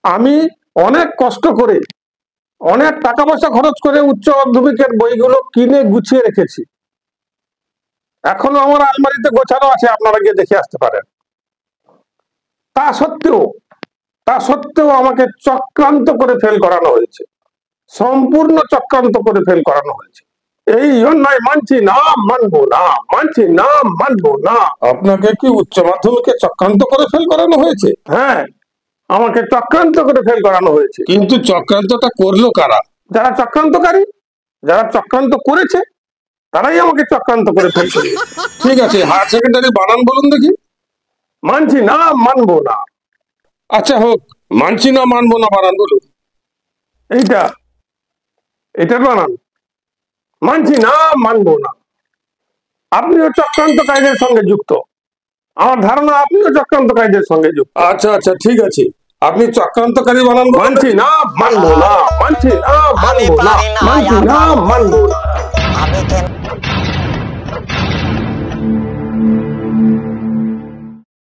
আমি অনেক কষ্ট করে, অনেক টাকা পয়সা খরচ করে উচ্চ মাধ্যমিকের বইগুলো কিনে গুছিয়ে রেখেছি। এখনো আমার আলমারিতে গোছানো আছে, আপনারা গিয়ে দেখে আসতে পারেন। তা সত্ত্বেও আমাকে চক্রান্ত করে ফেল করানো হয়েছে, সম্পূর্ণ চক্রান্ত করে ফেল করানো হয়েছে। এই অন্যায় মানছি না, মানবো না, মানছি না, মানবো না। আপনাকে কি উচ্চ মাধ্যমিকে চক্রান্ত করে ফেল করানো হয়েছে? হ্যাঁ, আমাকে চক্রান্ত করে ফেল করানো হয়েছে। কিন্তু চক্রান্তটা করলো কারা? যারা চক্রান্তকারী, যারা চক্রান্ত করেছে তারাই আমাকে চক্রান্ত করে ফেল করিয়েছে। ঠিক আছে, হায়ার সেকেন্ডারি বানান বলুন দেখি। মানছি না, মানবো না। আচ্ছা হোক, মানছি না, মানবো না বানান বলুন। এটার বানান মানছি না, মানবো না। আপনিও চক্রান্তকারীদের সঙ্গে যুক্ত, আমার ধারণা আপনিও চক্রান্তকারীদের সঙ্গে যুক্ত। আচ্ছা আচ্ছা, ঠিক আছে, আপনি চক্রান্তকারী বানান। মানছি না, মানবো না, মানছি না, মানবো না, মানছি না, মানবো না।